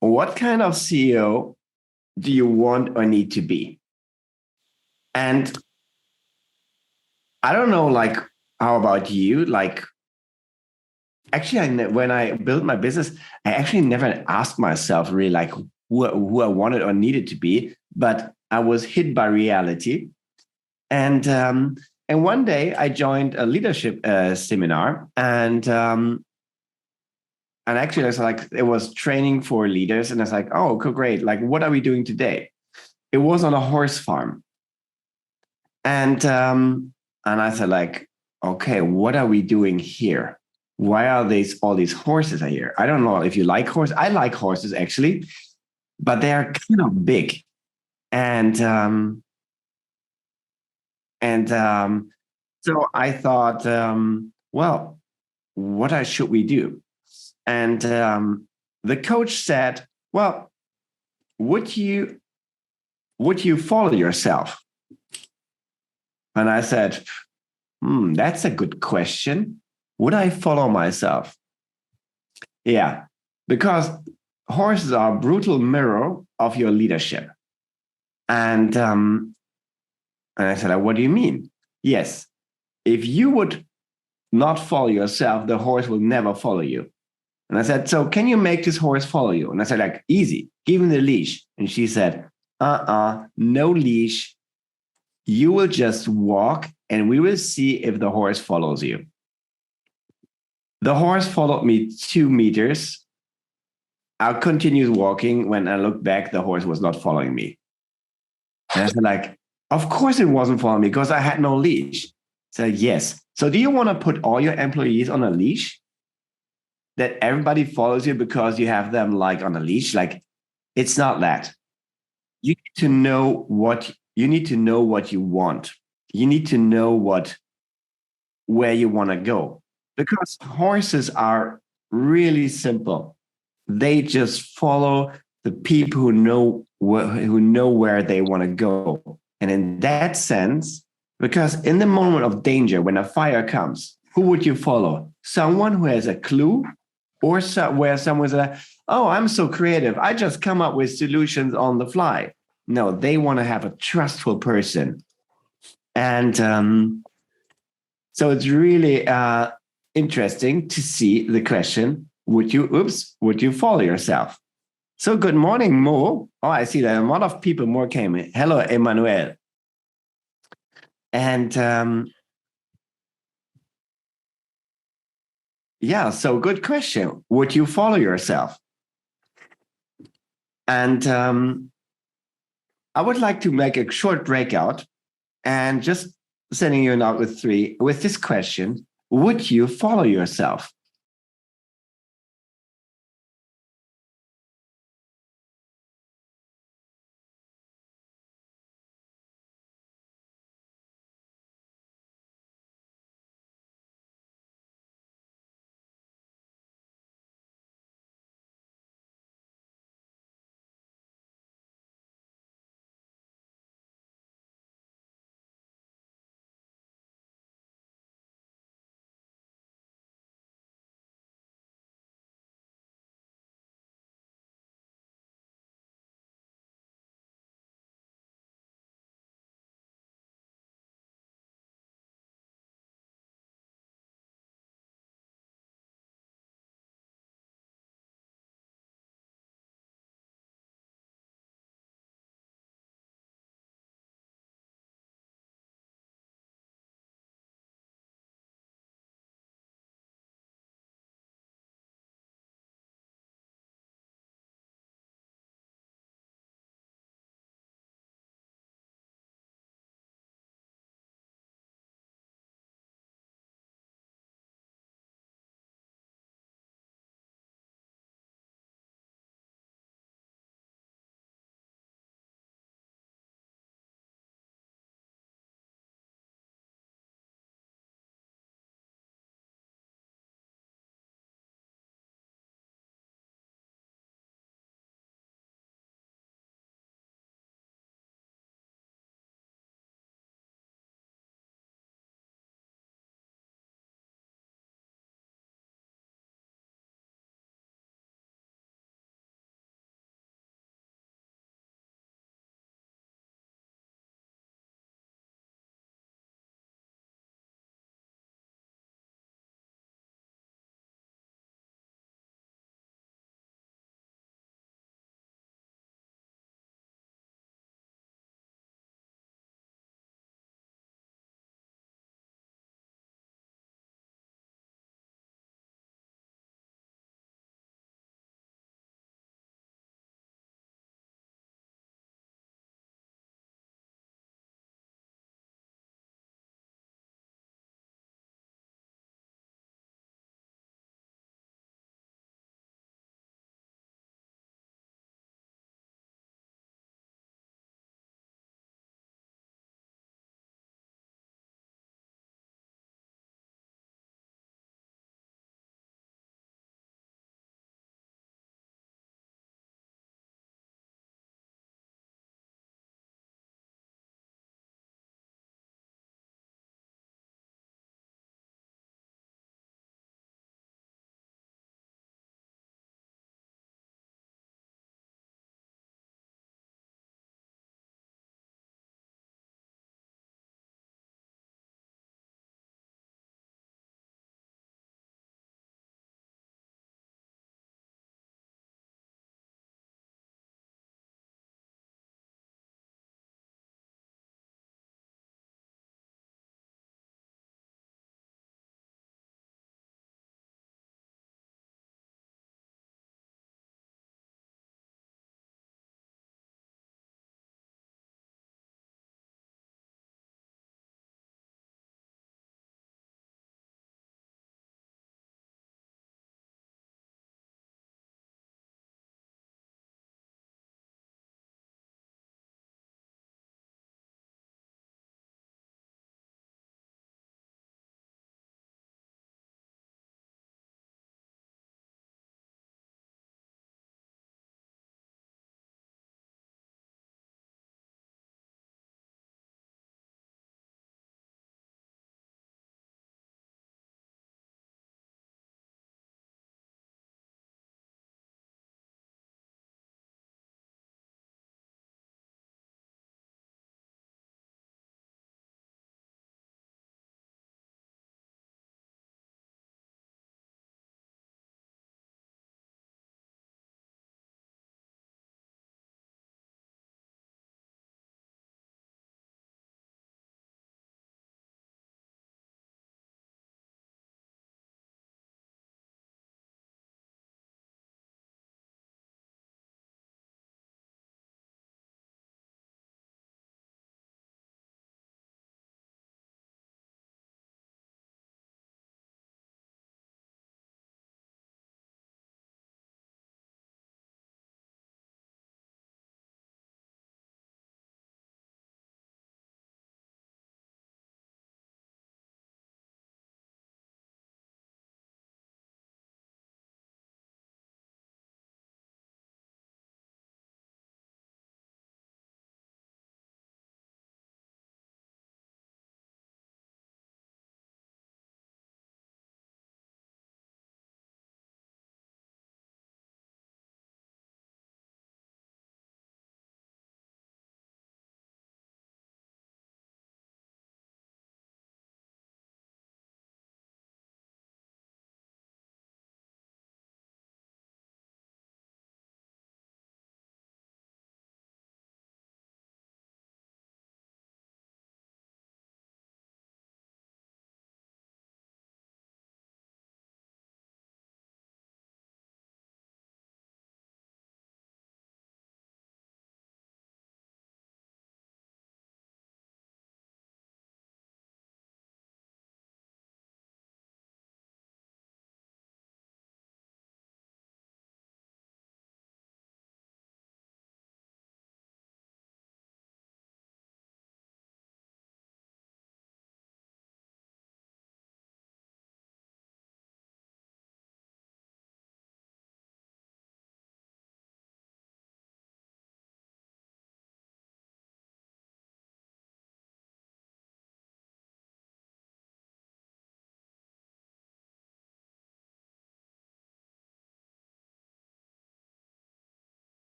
what kind of CEO do you want or need to be? And I don't know, like, how about you? Like, actually, when I built my business, I actually never asked myself really like who I wanted or needed to be, but I was hit by reality. And and one day I joined a leadership seminar, and actually, I was like, it was training for leaders, and I was like, oh, cool, great. Like, what are we doing today? It was on a horse farm, and I said, like, okay, what are we doing here? Why are these all these horses are here? I don't know if you like horses. I like horses actually, but they are kind of big, and and so I thought, well, should we do? And the coach said, well, would you follow yourself? And I said, that's a good question. Would I follow myself? Yeah, because horses are a brutal mirror of your leadership. And I said, what do you mean? Yes, if you would not follow yourself, the horse will never follow you. And I said, so can you make this horse follow you? And I said, like, easy, give him the leash. And she said, no leash. You will just walk and we will see if the horse follows you. The horse followed me 2 meters. I continued walking. When I looked back, the horse was not following me. And I said, like, of course it wasn't following me because I had no leash. So yes. So do you want to put all your employees on a leash that everybody follows you because you have them like on a leash? Like, it's not that. You need to know what you want. You need to know where you want to go, because horses are really simple. They just follow the people who know where they want to go. And in that sense, because in the moment of danger, when a fire comes, who would you follow? Someone who has a clue, or where someone's like, oh, I'm so creative, I just come up with solutions on the fly. No, they want to have a trustful person. And so it's really interesting to see the question, would you follow yourself? So good morning, Mo. Oh, I see that a lot of people more came in. Hello, Emmanuel. And yeah, so good question. Would you follow yourself? And I would like to make a short breakout and just sending you out with three with this question. Would you follow yourself?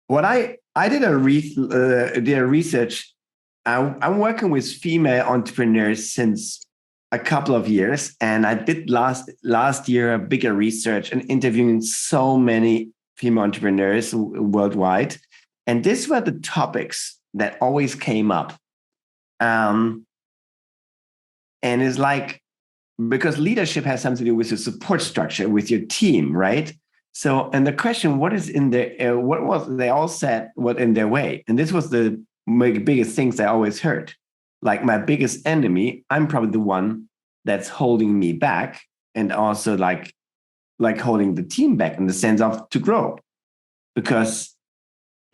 what I did did a research. I'm working with female entrepreneurs since a couple of years, and I did last year a bigger research and interviewing so many female entrepreneurs worldwide, and these were the topics that always came up. And it's like, because leadership has something to do with the support structure, with your team, right? So, and the question, what is in their, what was, they all said, what in their way? And this was the biggest things I always heard. Like, my biggest enemy, I'm probably the one that's holding me back, and also like holding the team back in the sense of to grow. Because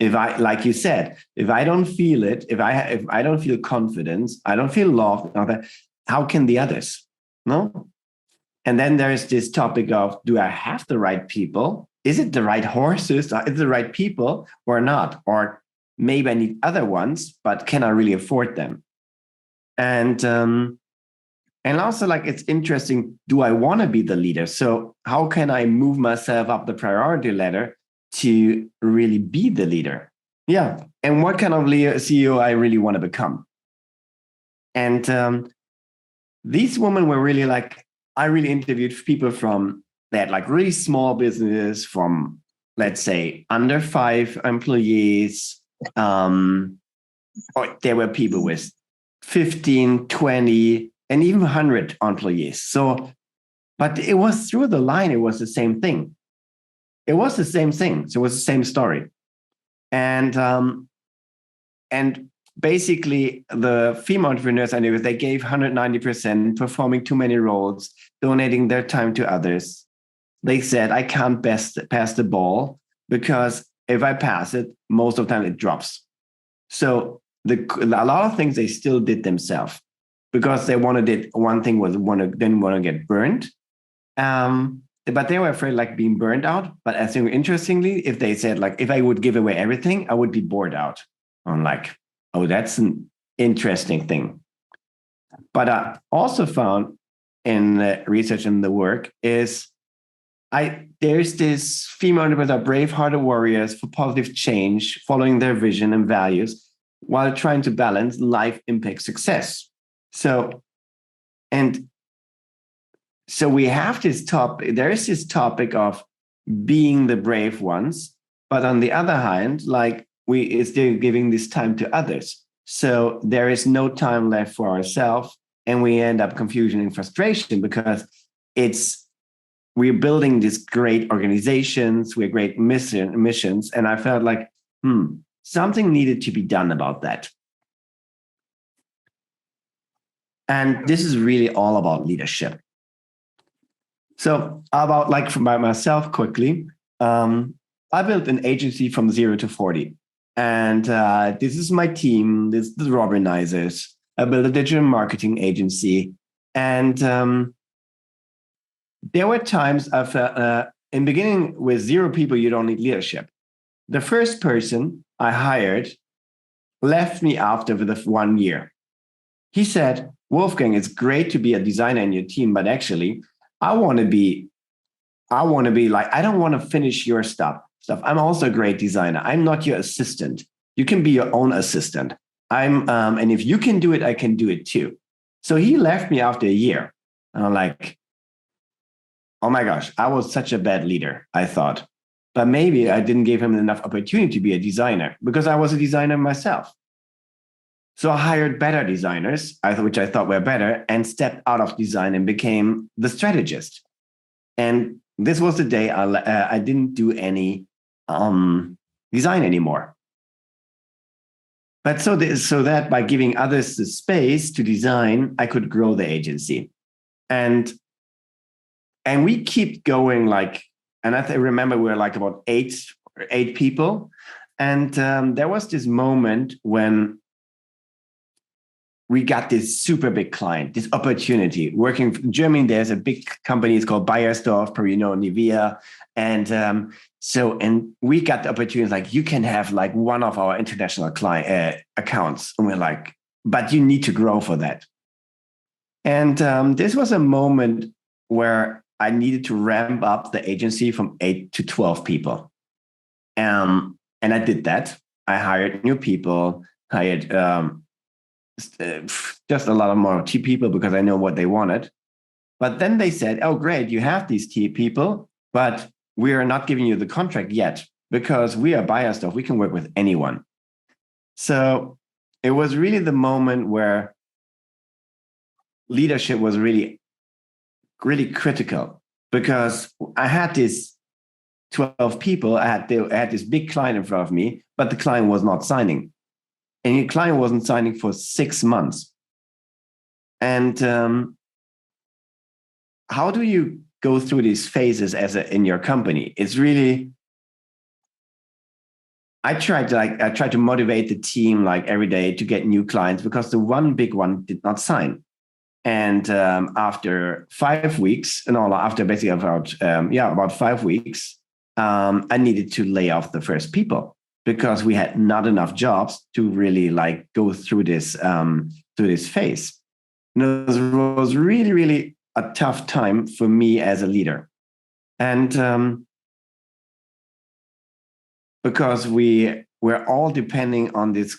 if I, like you said, if I don't feel it, if I don't feel confidence, I don't feel love, how can the others? No. And then there's this topic of, do I have the right people? Is it the right horses? Is it the right people or not? Or maybe I need other ones, but can I really afford them? And also, like, it's interesting, do I want to be the leader? So how can I move myself up the priority ladder to really be the leader? Yeah. And what kind of CEO I really want to become? And these women were really like, I really interviewed people from that, like, really small business, from, let's say, under 5 employees. Or there were people with 15, 20, and even 100 employees. So, but it was through the line, it was the same thing. It was the same thing. So it was the same story. And basically, the female entrepreneurs I knew, they gave 190%, performing too many roles, donating their time to others. They said, I can't pass the ball, because if I pass it, most of the time it drops. So a lot of things they still did themselves, because they wanted it. One thing was didn't want to get burned. But they were afraid, like, being burned out. But I think, interestingly, if they said, like, if I would give away everything, I would be bored out. I'm like, oh, that's an interesting thing. But I also found in the research and the work is, there's this female entrepreneurs are brave-hearted warriors for positive change, following their vision and values while trying to balance life impact success. So we have this topic. There is this topic of being the brave ones, but on the other hand, like, we are still giving this time to others. So there is no time left for ourselves, and we end up confusion and frustration, because we're building these great organizations, we're great missions, and I felt like, something needed to be done about that. And this is really all about leadership. So about, like, by myself quickly, I built an agency from 0 to 40. And this is my team. This is the Robinizers. I built a digital marketing agency. And there were times I felt, in the beginning, with 0 people, you don't need leadership. The first person I hired left me after the 1 year. He said, Wolfgang, it's great to be a designer in your team, but actually, I want to be like, I don't want to finish your stuff. I'm also a great designer. I'm not your assistant. You can be your own assistant. And if you can do it, I can do it too. So he left me after a year. And I'm like, oh my gosh, I was such a bad leader, I thought. But maybe I didn't give him enough opportunity to be a designer, because I was a designer myself. So I hired better designers, which I thought were better, and stepped out of design and became the strategist. And this was the day I didn't do any design anymore. But so that by giving others the space to design, I could grow the agency. And we keep going, like, and I remember we were like about eight people. And there was this moment when we got this super big client, this opportunity. Working in Germany, there's a big company, it's called Beiersdorf, probably, Nivea. And we got the opportunity, like, you can have, like, one of our international client accounts. And we're like, but you need to grow for that. And this was a moment where I needed to ramp up the agency from 8 to 12 people. And And I did that. I hired new people, hired just a lot of more people because I know what they wanted. But then they said, oh, great, you have these people, but we are not giving you the contract yet because we are buyer stuff. We can work with anyone. So it was really the moment where leadership was really, really critical because I had this 12 people. I had this big client in front of me, but the client was not signing. And the client wasn't signing for 6 months. And how do you go through these phases in your company? It's really, I tried to motivate the team like every day to get new clients because the one big one did not sign. And after 5 weeks, after basically about 5 weeks, I needed to lay off the first people because we had not enough jobs to really like go through this phase. And it was really, really a tough time for me as a leader. And because we were all depending on this,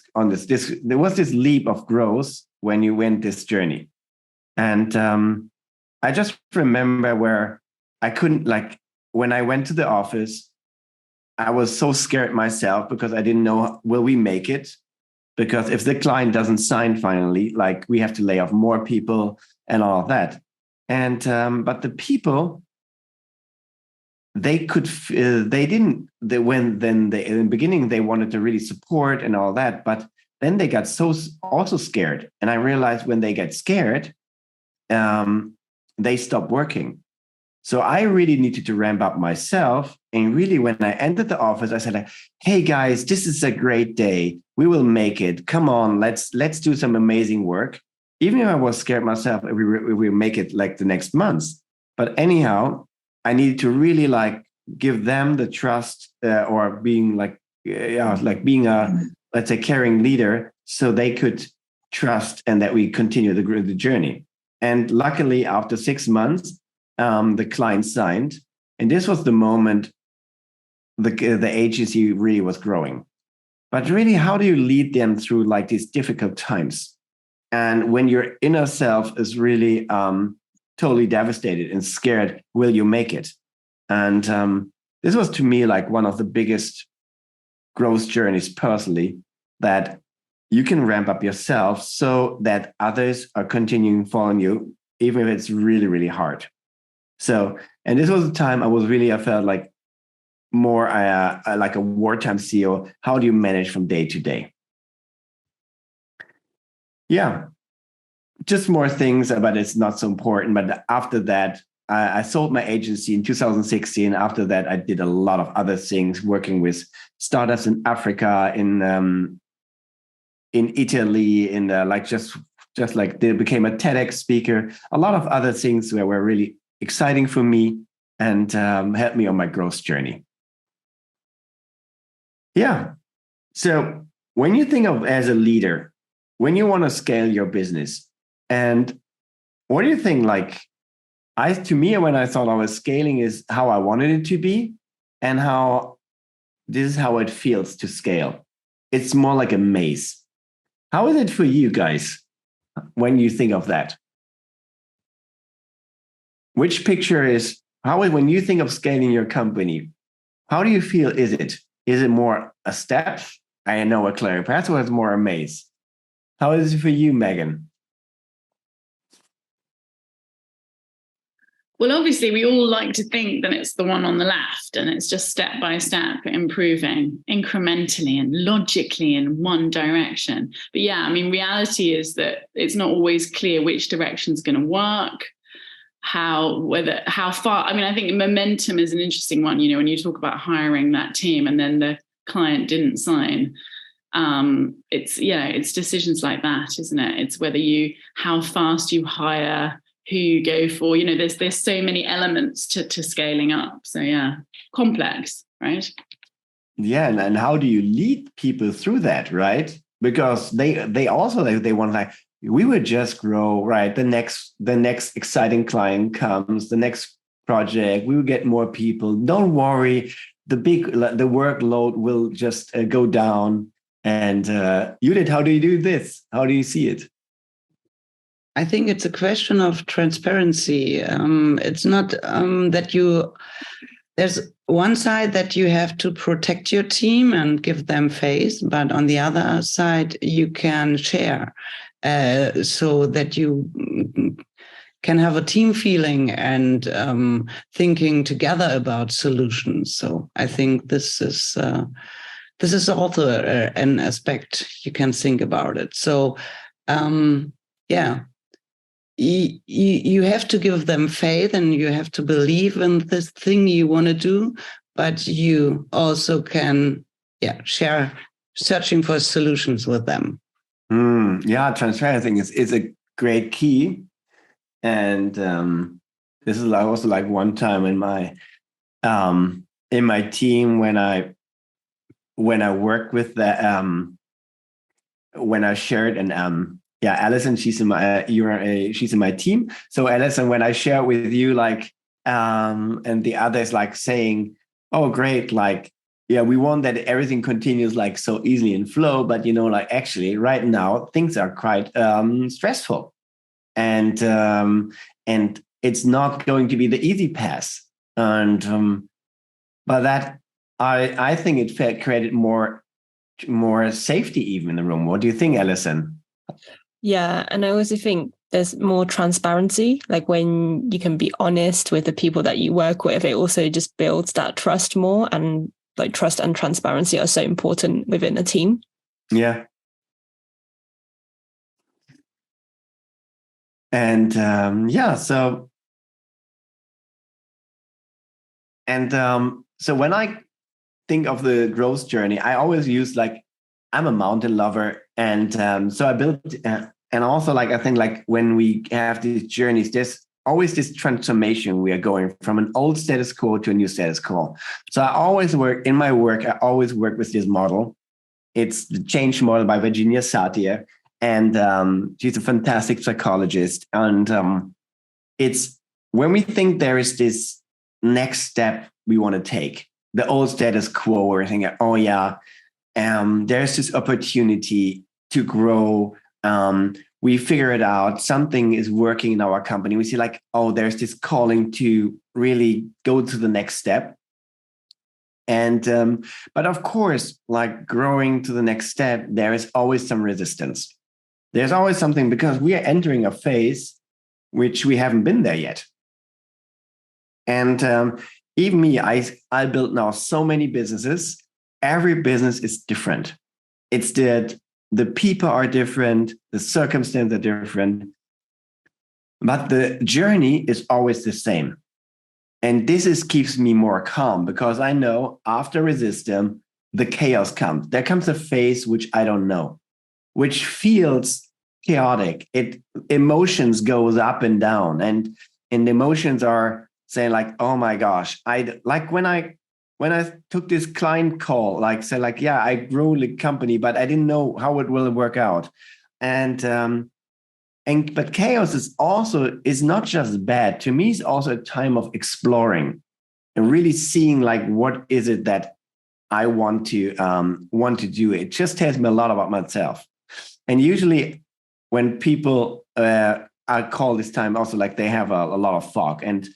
there was this leap of growth when you went this journey. And I just remember where I couldn't, like, when I went to the office, I was so scared myself because I didn't know, will we make it? Because if the client doesn't sign finally, like we have to lay off more people and all of that. And but the people, in the beginning they wanted to really support and all that, but then they got also scared. And I realized when they get scared, they stop working. So I really needed to ramp up myself. And really, when I entered the office, I said, hey guys, this is a great day. We will make it. Come on, let's do some amazing work. Even if I was scared myself, we make it like the next month. But anyhow, I needed to really like give them the trust or being like being a, let's say, caring leader so they could trust and that we continue the journey. And luckily, after 6 months, the client signed. And this was the moment the agency really was growing. But really, how do you lead them through like these difficult times? And when your inner self is really totally devastated and scared, will you make it? And this was to me like one of the biggest growth journeys personally, that you can ramp up yourself so that others are continuing following you, even if it's really, really hard. So, and this was the time I felt like more like a wartime CEO. How do you manage from day to day? Yeah, just more things, but it's not so important. But after that, I sold my agency in 2016. After that, I did a lot of other things, working with startups in Africa, in Italy, just like they became a TEDx speaker. A lot of other things that were really exciting for me and helped me on my growth journey. Yeah. So when you think of as a leader, when you want to scale your business, and what do you think? Like, to me, when I thought I was scaling, is how I wanted it to be, and how this is how it feels to scale. It's more like a maze. How is it for you guys when you think of that? Which picture is when you think of scaling your company, how do you feel? Is it more a step? I know a clear path, or is it more a maze? How is it for you, Megan? Well, obviously, we all like to think that it's the one on the left and it's just step by step improving incrementally and logically in one direction. But yeah, I mean, reality is that it's not always clear which direction is going to work, how far. I mean, I think momentum is an interesting one. You know, when you talk about hiring that team and then the client didn't sign, it's decisions like that, isn't it? It's how fast you hire, who you go for. You know, there's so many elements to scaling up. So yeah, complex, right? Yeah, and how do you lead people through that, right? Because they also want, like, we would just grow, right? The next exciting client comes, the next project, we will get more people. Don't worry, the workload will just go down. And Judith, how do you do this? How do you see it? I think it's a question of transparency. It's not that there's one side that you have to protect your team and give them face, but on the other side, you can share so that you can have a team feeling and thinking together about solutions. So I think this is also an aspect you can think about it. So yeah. You have to give them faith and you have to believe in this thing you want to do, but you also can share searching for solutions with them. Yeah, transparency is a great key. And this is also like one time in my team when I worked with the when I shared and Alison, she's in my team. So Alison, when I share with you, like, and the others like saying, "Oh, great! Like, yeah, we want that everything continues like so easily in flow." But like actually, right now things are quite stressful, and it's not going to be the easy path. And but that I think it created more safety even in the room. What do you think, Alison? Yeah, and I also think there's more transparency. Like when you can be honest with the people that you work with, it also just builds that trust more. And like trust and transparency are so important within a team. Yeah. And so when I think of the growth journey, I always use like, I'm a mountain lover, and so I built, and also like I think like when we have these journeys, there's always this transformation. We are going from an old status quo to a new status quo. So I always work with this model. It's the change model by Virginia Satir, and she's a fantastic psychologist. And it's when we think there is this next step we want to take, the old status quo, we're thinking, oh yeah. There's this opportunity to grow. We figure it out. Something is working in our company. We see like, oh, there's this calling to really go to the next step. And but of course, like growing to the next step, there is always some resistance. There's always something because we are entering a phase which we haven't been there yet. And even me, I built now so many businesses. Every business is different. It's that the people are different, the circumstances are different, but the journey is always the same. And this keeps me more calm because I know after resistance, the chaos comes. There comes a phase which I don't know, which feels chaotic. Emotions goes up and down, and emotions are saying like, oh my gosh, when I took this client call, like said, like, yeah, I grew the company, but I didn't know how it will work out. But chaos is not just bad. To me, it's also a time of exploring and really seeing like what is it that I want to do. It just tells me a lot about myself. And usually when people I call this time also like they have a lot of fog. And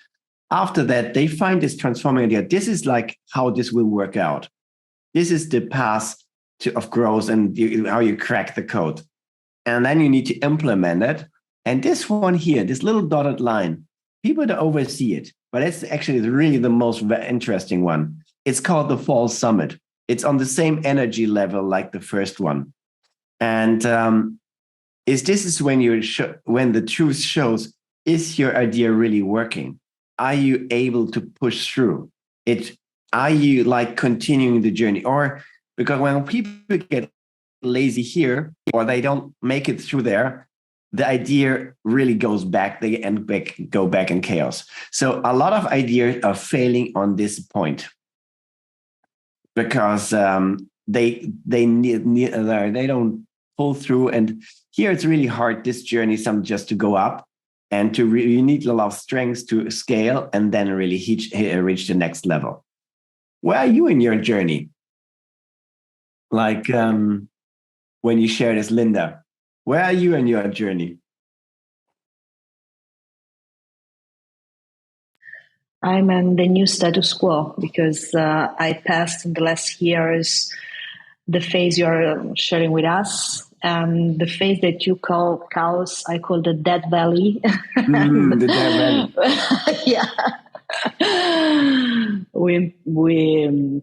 after that, they find this transforming idea. This is like how this will work out. This is the path of growth and how you crack the code. And then you need to implement it. And this one here, this little dotted line, people don't oversee it, but it's actually really the most interesting one. It's called the Fall Summit. It's on the same energy level like the first one. And this is when when the truth shows, is your idea really working? Are you able to push through it? Are you like continuing the journey? Or because when people get lazy here or they don't make it through there, the idea really goes back. They go back in chaos. So a lot of ideas are failing on this point because they don't pull through. And here it's really hard. This journey, just to go up. And you need a lot of strength to scale and then really reach the next level. where are you in your journey? Like when you share this, Linda, where are you in your journey? I'm in the new status quo because I passed in the last years the phase you're sharing with us, and the phase that you call chaos, I call the dead valley. The dead valley. Yeah. We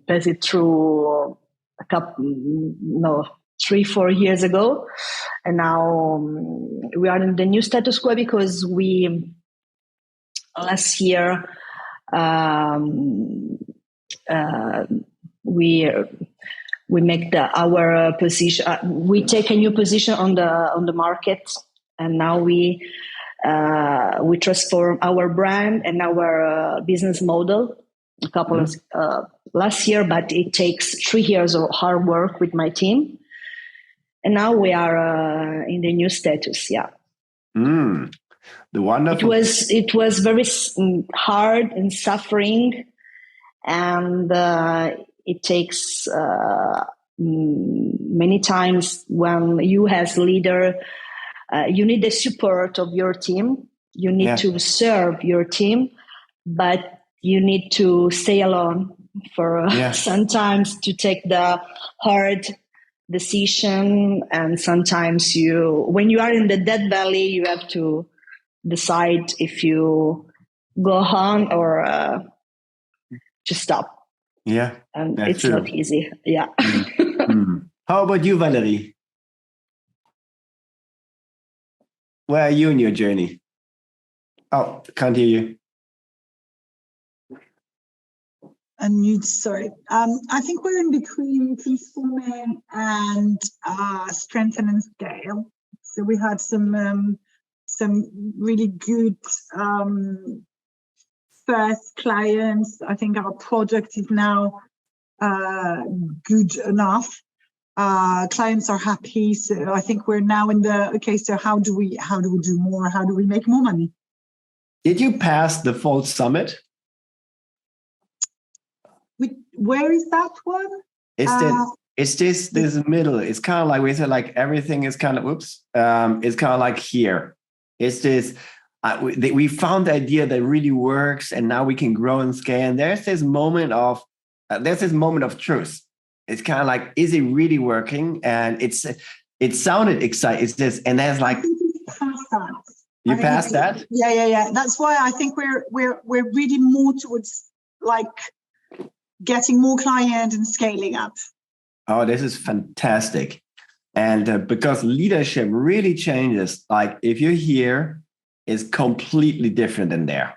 passed it through a couple, 3-4 years ago, and now we are in the new status quo because we last year we make our position. We take a new position on the market, and now we transform our brand and our business model. A couple of last year, but it takes 3 years of hard work with my team, and now we are in the new status. Yeah. The wonderful. It was very hard and suffering, and it takes many times when you as leader, you need the support of your team. You need to serve your team, but you need to stay alone for sometimes to take the hard decision. And sometimes when you are in the dead valley, you have to decide if you go on or just stop. Yeah. And it's true. Not easy. Yeah. How about you, Valerie? Where are you in your journey? Oh, can't hear you. Unmute, sorry. I think we're in between transforming and strengthen and scale. So we had some really good first clients. I think our product is now good enough. Clients are happy. So I think we're now in so how do we do more? How do we make more money? Did you pass the Fall Summit? Where is that one? It's this middle. It's kind of like we said, like everything is kind of it's kind of like here. It's this. We found the idea that really works, and now we can grow and scale. And there's this moment of truth. It's kind of like, is it really working? And it sounded exciting. It's this, and there's like, you passed that. Yeah. That's why I think we're really more towards like getting more clients and scaling up. Oh, this is fantastic. And because leadership really changes, like if you're here, it's completely different than there.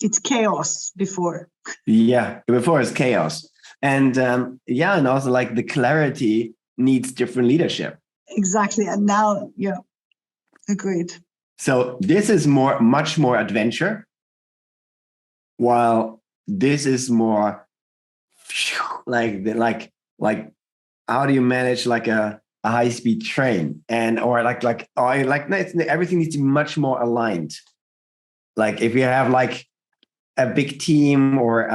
It's chaos before. Yeah, before it's chaos. And and also like the clarity needs different leadership. Exactly. And now, agreed. So this is much more adventure, while this is more like how do you manage like a high-speed train, and everything needs to be much more aligned. Like if you have like a big team or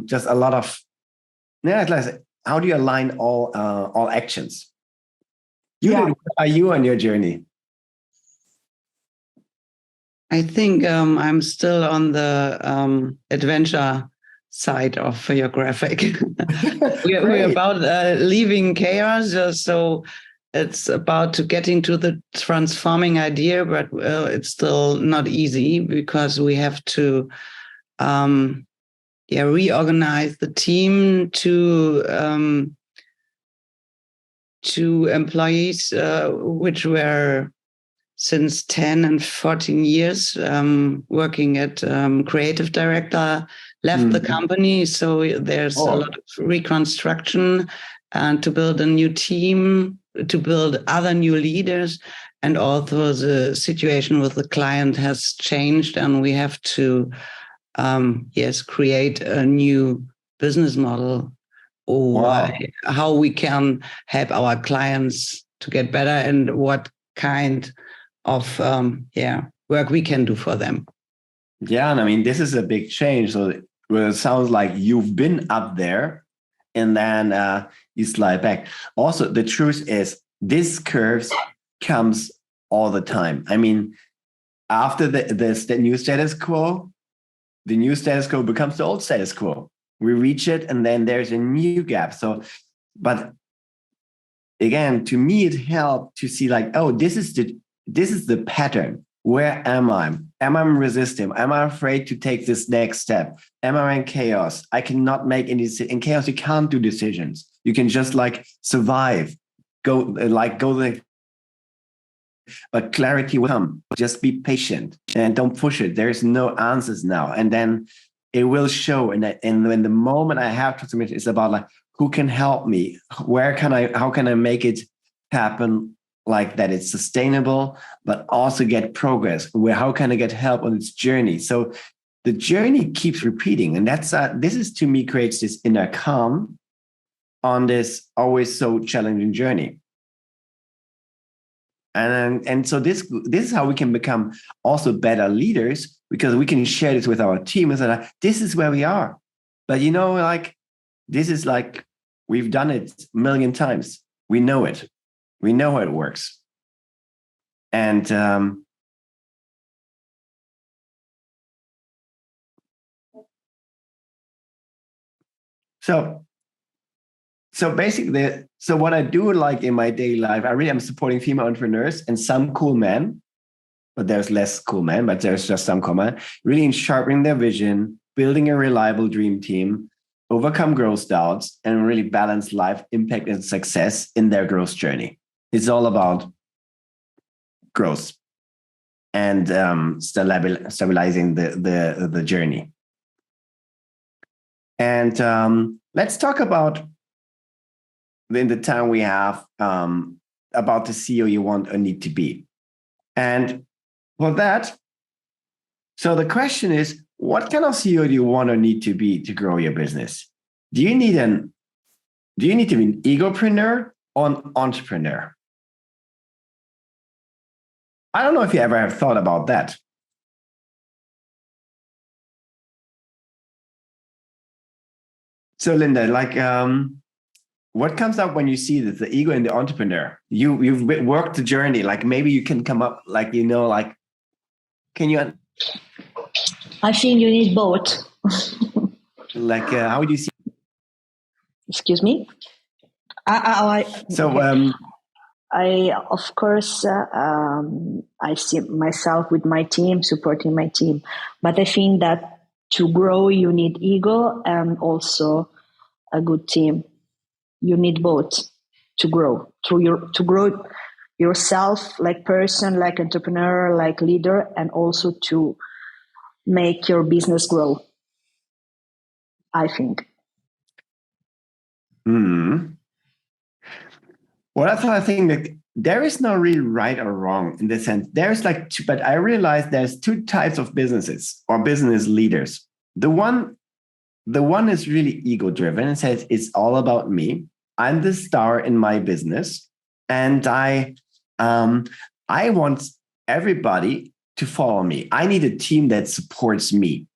just a lot of how do you align all actions? Where are you on your journey? I think I'm still on the adventure side of your graphic. we're about leaving chaos, so it's about to getting to the transforming idea, but it's still not easy because we have to reorganize the team to employees which were since 10 and 14 years working at creative director, left the company. So there's a lot of reconstruction and to build a new team, to build other new leaders. And also the situation with the client has changed, and we have to, create a new business model or how we can help our clients to get better and what kind of work we can do for them. Yeah, and I mean, this is a big change. So where it sounds like you've been up there and then you slide back. Also, the truth is this curves comes all the time. I mean, after the new status quo, the new status quo becomes the old status quo. We reach it and then there's a new gap. So, but again, to me, it helped to see like, oh, this is the pattern. Where am I? Am I resistant? Am I afraid to take this next step? Am I in chaos? I cannot make any decisions. In chaos, you can't do decisions. You can just like survive, go there. But clarity will come. Just be patient and don't push it. There's no answers now. And then it will show. And when the moment I have transformation, it's about like, who can help me? How can I make it happen like that? It's sustainable, but also get progress. How can I get help on its journey? So the journey keeps repeating. And this is to me creates this inner calm on this always so challenging journey. And so this is how we can become also better leaders, because we can share this with our team and say, like, this is where we are. But like, this is like, we've done it a million times. We know it. We know how it works. And so basically, so what I do like in my daily life, I really am supporting female entrepreneurs and some cool men, but there's less cool men, but there's just some cool men, really in sharpening their vision, building a reliable dream team, overcome growth doubts, and really balance life impact and success in their growth journey. It's all about growth and stabilizing the journey. And let's talk about, in the time we have, about the CEO you want or need to be. And for that, so the question is, what kind of CEO do you want or need to be to grow your business? Do you need to be an egopreneur or an entrepreneur? I don't know if you ever have thought about that. So Linda, like, what comes up when you see that the ego and the entrepreneur? You've worked the journey. Like maybe you can come up, like like, can you? I think you need both. Like, how would you see? Excuse me. I of course I see myself with my team, supporting my team, but I think that to grow you need ego and also a good team. You need both to grow. To grow yourself, like person, like entrepreneur, like leader, and also to make your business grow, I think. Well, that's why I think that there is no really right or wrong in this sense. There's like, but I realize there's two types of businesses or business leaders. The one is really ego driven and says it's all about me. I'm the star in my business, and I want everybody to follow me. I need a team that supports me.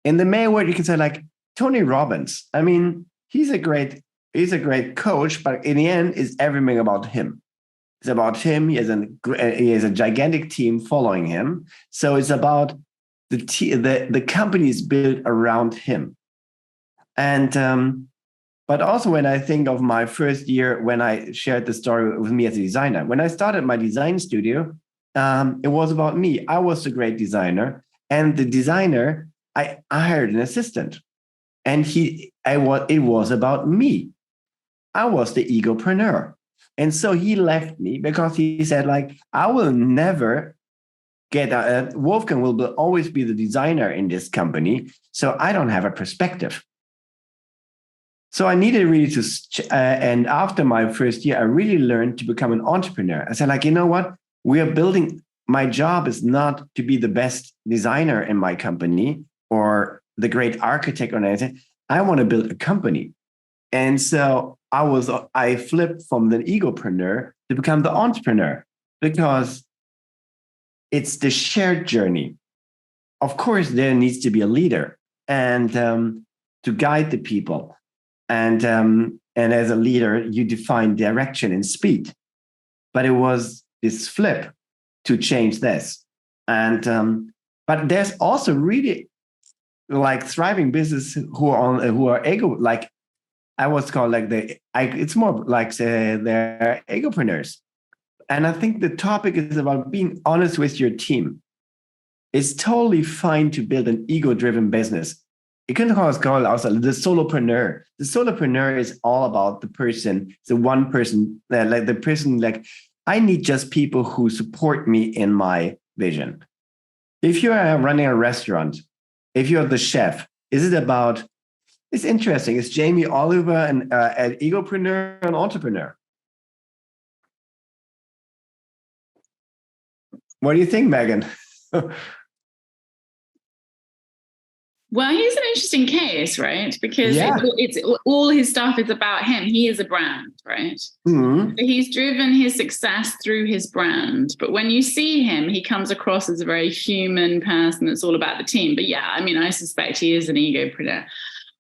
In the main word, you can say like Tony Robbins. I mean, he's a great coach, but in the end, it's everything about him. It's about him. He has a gigantic team following him. So it's about the company is built around him. And but also when I think of my first year, when I shared the story with me as a designer, when I started my design studio, it was about me. I was the great designer, and the designer, I hired an assistant, and it was about me. I was the egopreneur. And so he left me because he said, like, I will never get Wolfgang will always be the designer in this company. So I don't have a perspective. So I needed really and after my first year, I really learned to become an entrepreneur. I said, like, you know what? My job is not to be the best designer in my company or the great architect or anything. I want to build a company. And so I flipped from the egopreneur to become the entrepreneur, because it's the shared journey. Of course, there needs to be a leader, and to guide the people. And as a leader, you define direction and speed. But it was this flip to change this. And but there's also really like thriving business who are ego, like I was called like it's more like they're egopreneurs. And I think the topic is about being honest with your team. It's totally fine to build an ego-driven business. You can call also the solopreneur. The solopreneur is all about the person, the one person, like the person, like I need just people who support me in my vision. If you are running a restaurant, if you're the chef, is it about, it's interesting. Is Jamie Oliver an egopreneur, an entrepreneur? What do you think, Megan? Well, he's an interesting case, right? Because it's all his stuff is about him. He is a brand, right? Mm-hmm. So he's driven his success through his brand. But when you see him, he comes across as a very human person that's all about the team. But yeah, I mean, I suspect he is an egopreneur.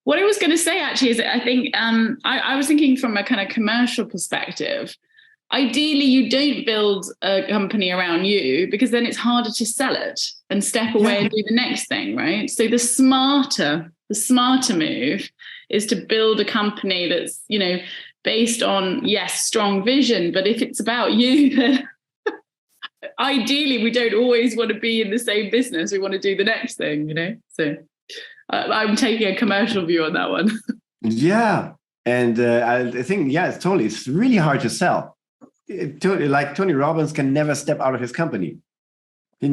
What I was going to say actually is I think I was thinking from a kind of commercial perspective. Ideally, you don't build a company around you because then it's harder to sell it and step away and do the next thing, right? So the smarter move is to build a company that's, you know, based on, yes, strong vision. But if it's about you, then ideally, we don't always want to be in the same business. We want to do the next thing, you know? So I'm taking a commercial view on that one. Yeah. And I think, it's really hard to sell. Like Tony Robbins can never step out of his company. He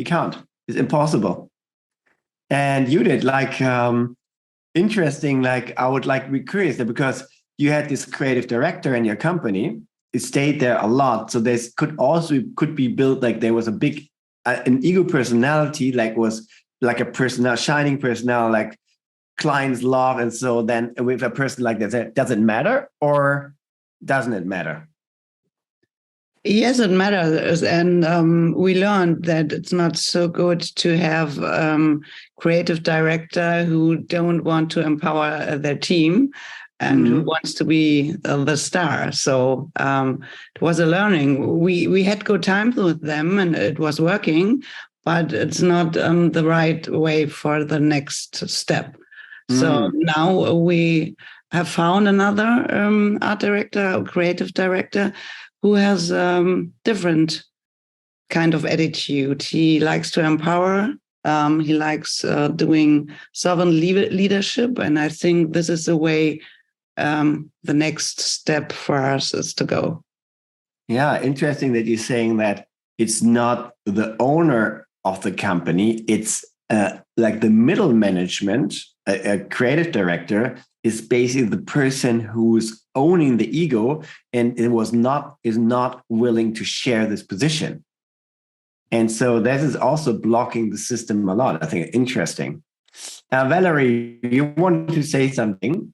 can't. It's impossible. And you did interesting. Like I would be curious there because you had this creative director in your company. It stayed there a lot. So this could be built like there was a big an ego personality, like was like a shining personality, like clients love. And so then with a person like that, does it matter or doesn't it matter? Yes, it matters. And we learned that it's not so good to have creative director who don't want to empower their team and who wants to be the star. So it was a learning. We had good times with them and it was working, but it's not the right way for the next step. So now we have found another art director or creative director who has different kind of attitude. He likes to empower. He likes doing servant leadership. And I think this is the way the next step for us is to go. Yeah, interesting that you're saying that it's not the owner of the company. It's like the middle management, a creative director is basically the person who's owning the ego and is not willing to share this position. And so that is also blocking the system a lot. I think interesting. Valerie, you wanted to say something?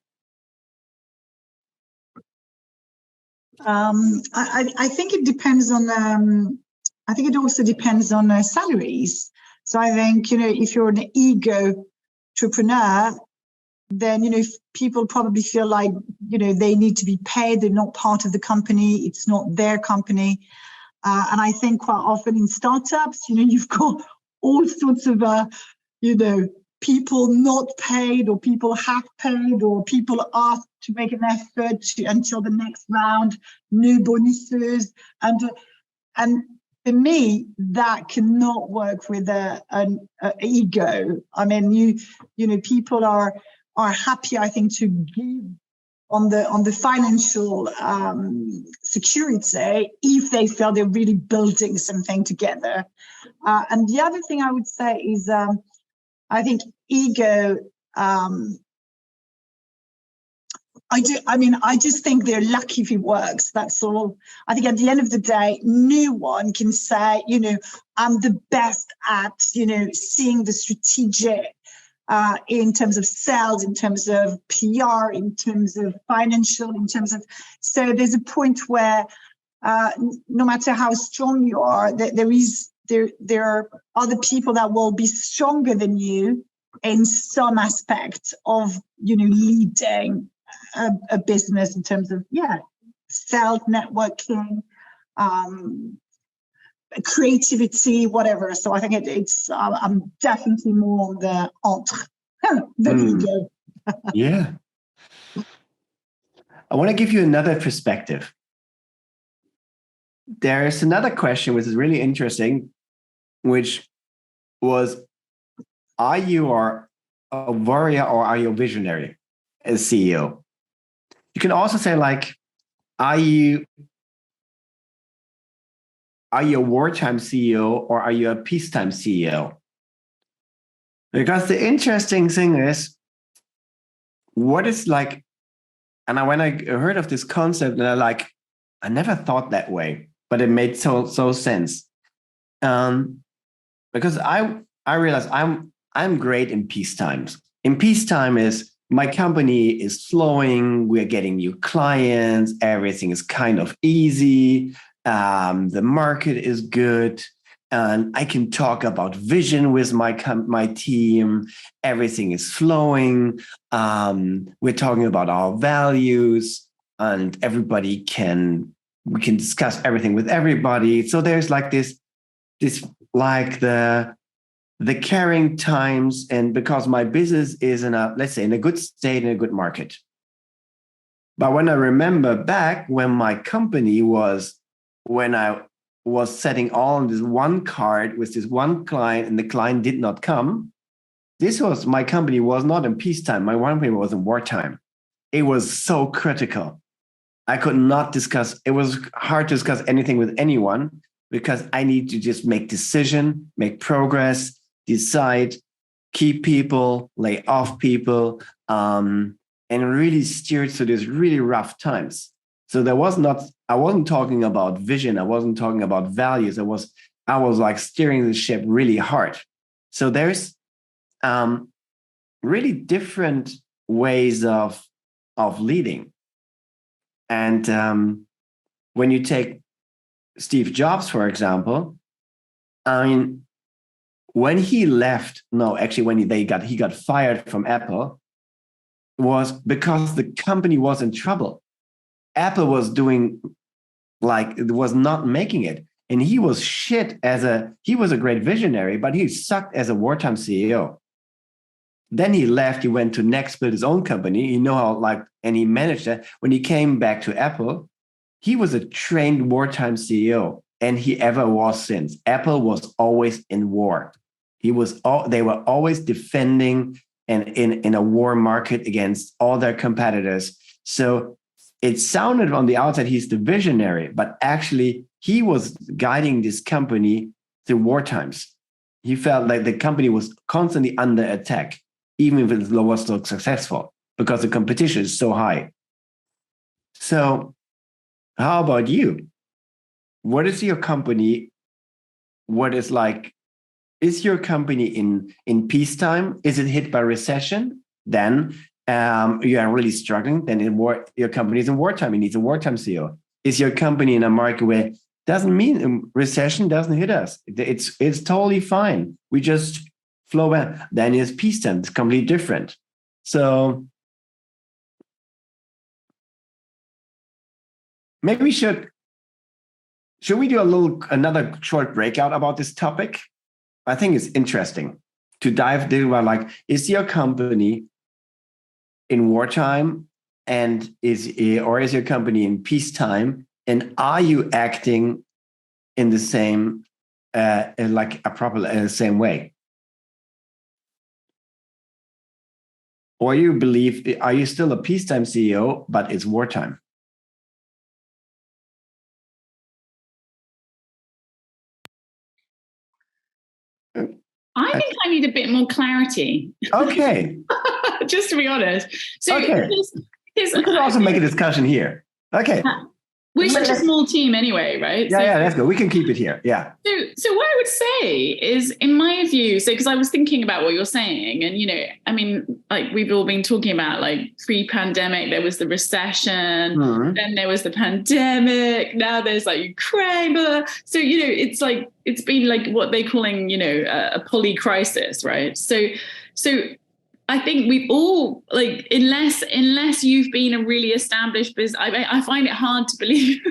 I think it depends on, I think it also depends on salaries. So I think, if you're an ego entrepreneur, then, people probably feel like, they need to be paid. They're not part of the company. It's not their company. And I think quite often in startups, you've got all sorts of, people not paid or people half paid or people asked to make an effort until the next round, new bonuses. And for me, that cannot work with an ego. I mean, people are happy, I think, to give on the financial security if they feel they're really building something together. And the other thing I would say is, I think ego. I just think they're lucky if it works. That's all. I think at the end of the day, no one can say, I'm the best at, seeing the strategic in terms of sales, in terms of PR, in terms of financial, so there's a point where no matter how strong you are, there are other people that will be stronger than you in some aspect of, leading a business in terms of, sales, networking, creativity, whatever. So I think I'm definitely more on the entre than ego. Yeah. I want to give you another perspective. There is another question which is really interesting, which was, are you a warrior or are you a visionary as CEO? You can also say, like, are you a wartime CEO or are you a peacetime CEO? Because the interesting thing is, what is like, and when I heard of this concept, and I never thought that way, but it made so sense. Because I realized I'm great in peacetimes. In peacetime is my company is flowing, we're getting new clients, everything is kind of easy, the market is good, and I can talk about vision with my team, everything is flowing, we're talking about our values, and we can discuss everything with everybody. So there's like this like the carrying times, and because my business is in a good state, in a good market. But when I remember back when my company when I was setting all on this one card with this one client and the client did not come, my company was not in peacetime. My company was in wartime. It was so critical. I could not discuss, it was hard to discuss anything with anyone because I need to just make decision, make progress, decide, keep people, lay off people, and really steer through these really rough times. So I wasn't talking about vision. I wasn't talking about values. I was like steering the ship really hard. So there's really different ways of leading. And when you take Steve Jobs, for example, I mean, when he left, when he got fired from Apple, was because the company was in trouble. Apple was was not making it. And he was he was a great visionary, but he sucked as a wartime CEO. Then he left, he went to Next, built his own company, and he managed that. When he came back to Apple, he was a trained wartime CEO, and he ever was since. Apple was always in war. They were always defending and in a war market against all their competitors. So it sounded on the outside he's the visionary, but actually he was guiding this company through war times. He felt like the company was constantly under attack, even if it was not successful, because the competition is so high. So how about you? What is your company? Is your company in peacetime? Is it hit by recession? Then you are really struggling. Then your company is in wartime. It needs a wartime CEO. Is your company in a market where doesn't mean recession doesn't hit us? It's totally fine. We just flow back. Then it's peacetime. It's completely different. So maybe we should we do another short breakout about this topic? I think it's interesting to dive deep about is your company in wartime or is your company in peacetime, and are you acting in the same same way? Or are you still a peacetime CEO but it's wartime? I think I need a bit more clarity. Okay. Just to be honest. So okay. We could also make a discussion here. Okay. We're such a small team anyway, right? Yeah, that's good. We can keep it here. Yeah. So what I would say is, in my view, because I was thinking about what you're saying, and we've all been talking about pre-pandemic, there was the recession, then there was the pandemic, now there's Ukraine, blah. So it's been what they're calling a poly crisis, right? So So I think we've all, like, unless you've been a really established business, I find it hard to believe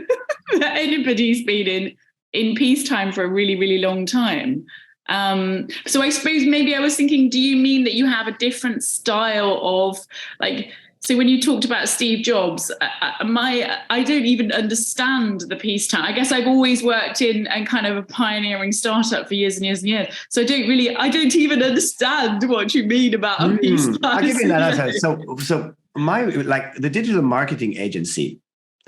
that anybody's been in peacetime for a really, really long time. So I suppose maybe I was thinking, do you mean that you have a different style of, like, so when you talked about Steve Jobs, I don't even understand the peacetime. I guess I've always worked in and kind of a pioneering startup for years and years and years. So I don't even understand what you mean about a peacetime. I'll give you an answer. So the digital marketing agency,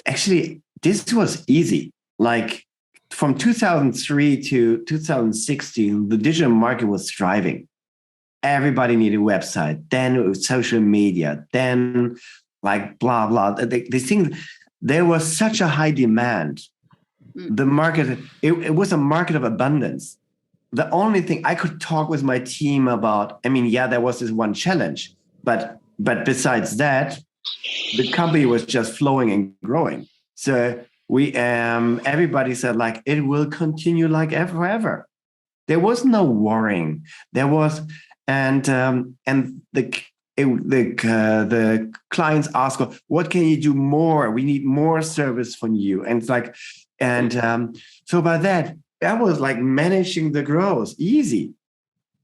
actually, this was easy. Like from 2003 to 2016, the digital market was thriving. Everybody needed a website, then it was social media, then like blah, blah. These things, there was such a high demand. The market, it was a market of abundance. The only thing I could talk with my team about, there was this one challenge, but besides that, the company was just flowing and growing. So we, everybody said like, it will continue like forever. There was no worrying. There was, and the clients ask, what can you do more? We need more service from you. And it's like, so by that, I was like managing the growth easy.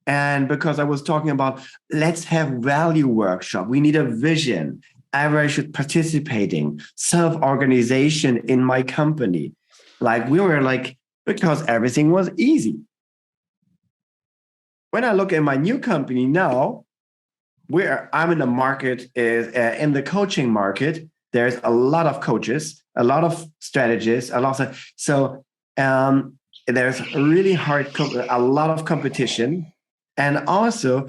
And because I was talking about, let's have value workshop. We need a vision. Everyone should participating, self-organization in my company. Like we were like, because everything was easy. When I look at my new company now, where I'm in the market is in the coaching market, there's a lot of coaches, a lot of strategists, there's really a lot of competition. And also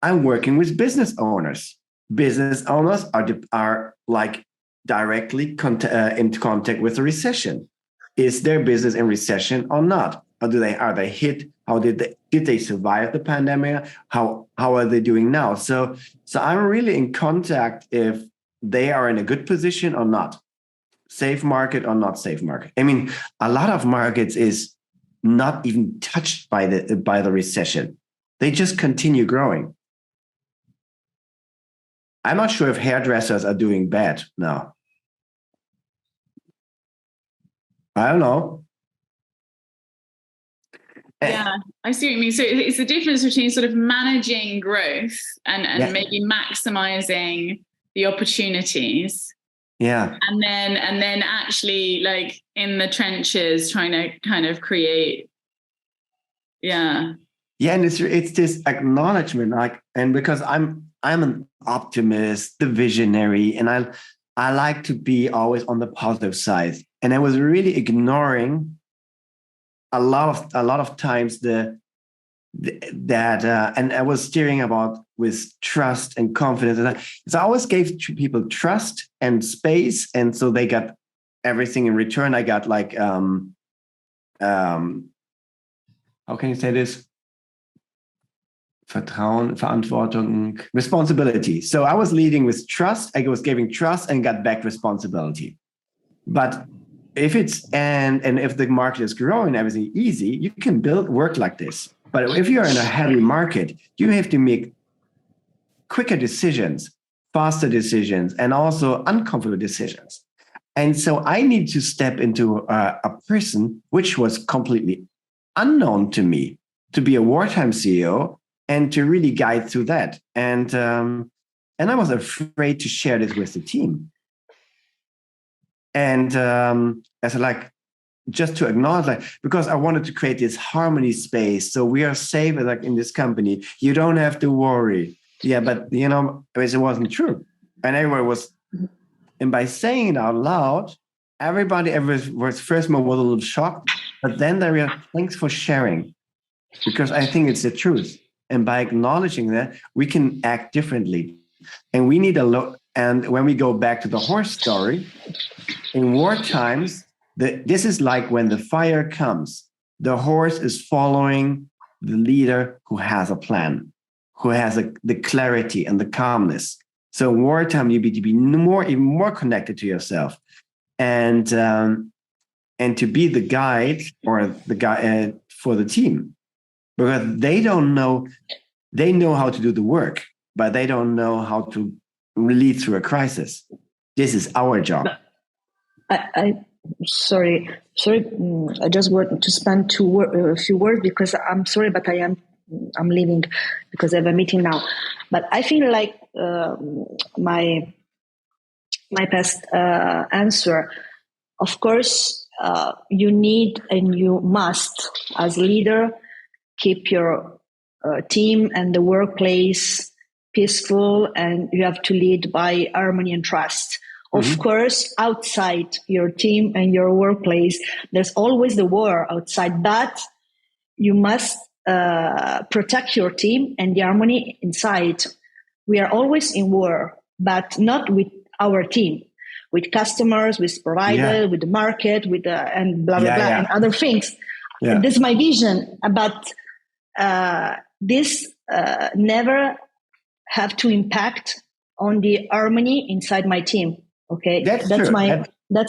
I'm working with business owners. Business owners are like directly in contact with the recession. Is their business in recession or not? Or are they hit? How did they survive the pandemic? How are they doing now? So I'm really in contact if they are in a good position or not, safe market or not safe market. A lot of markets is not even touched by the recession. They just continue growing. I'm not sure if hairdressers are doing bad now. I don't know. Yeah, I see what you mean. So it's the difference between sort of managing growth and maybe maximizing the opportunities. Yeah. And then actually like in the trenches trying to kind of create. Yeah. Yeah, and it's this acknowledgement, like, and because I'm an optimist, the visionary, and I like to be always on the positive side. And I was really ignoring a lot of times and I was steering about with trust and confidence. And so I always gave people trust and space, and so they got everything in return. I got like how can you say this? Vertrauen, Verantwortung, responsibility. So I was leading with trust. I was giving trust and got back responsibility. But if it's and if the market is growing, everything easy, you can work like this. But if you're in a heavy market, you have to make quicker decisions, faster decisions, and also uncomfortable decisions. And so I need to step into a person which was completely unknown to me, to be a wartime CEO and to really guide through that. And I was afraid to share this with the team. And as like, just to acknowledge, like, because I wanted to create this harmony space. So we are safe, like in this company. You don't have to worry. Yeah, but it wasn't true. And everyone was, and by saying it out loud, everybody was first was a little shocked, but then they realized, thanks for sharing, because I think it's the truth. And by acknowledging that, we can act differently. And we need a look. And when we go back to the horse story, in war times, this is like when the fire comes, the horse is following the leader who has a plan, who has the clarity and the calmness. So in wartime, you need to be even more connected to yourself, and to be the guide or the guy for the team, because they don't know They know how to do the work, but they don't know how to lead through a crisis. This is our job. Sorry. I just want to spend a few words because I'm sorry, but I'm leaving because I have a meeting now. But I feel like my past answer, of course, you need and you must, as leader, keep your team and the workplace peaceful, and you have to lead by harmony and trust. Mm-hmm. Of course, outside your team and your workplace, there's always the war outside, but you must protect your team and the harmony inside. We are always in war, but not with our team, with customers, with provider, with the market, with and blah blah blah, and other things. Yeah. This is my vision, but this never have to impact on the harmony inside my team. Okay, that's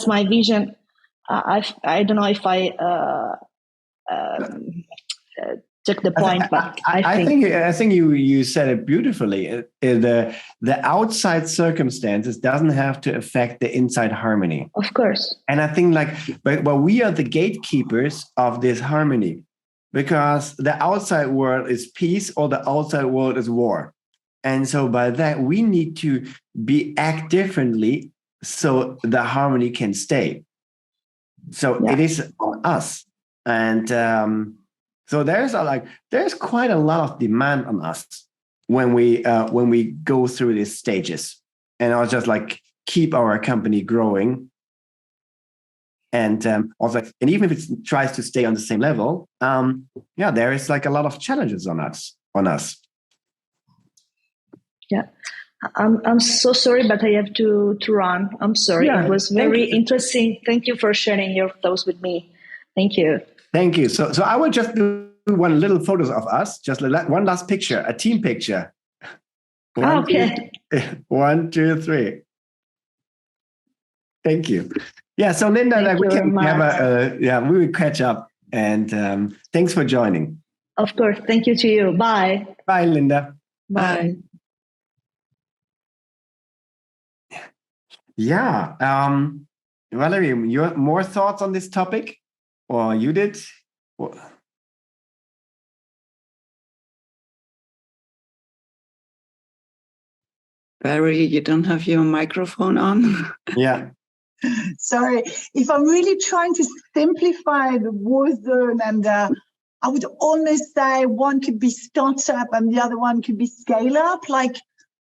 my vision. I don't know if I took the point, but I think you said it beautifully. The outside circumstances doesn't have to affect the inside harmony. Of course. And I think but we are the gatekeepers of this harmony, because the outside world is peace or the outside world is war. And so by that, we need to act differently so the harmony can stay. So it is on us. And so there's quite a lot of demand on us when we go through these stages. And I was just like, keep our company growing. And also, and even if it tries to stay on the same level, there is like a lot of challenges on us. Yeah, I'm so sorry, but I have to run. I'm sorry. It was very interesting. Thank you for sharing your thoughts with me. Thank you. Thank you. So I will just do one little photos of us, just one last picture, a team picture. Okay. 1, 2, 3. Thank you. Yeah. So Linda, we will catch up, and thanks for joining. Of course. Thank you to you. Bye. Bye, Linda. Bye. Yeah. Valerie, your more thoughts on this topic, or you did? Valerie, you don't have your microphone on. Yeah. Sorry. If I'm really trying to simplify the war zone, and I would almost say one could be startup and the other one could be scale up. Like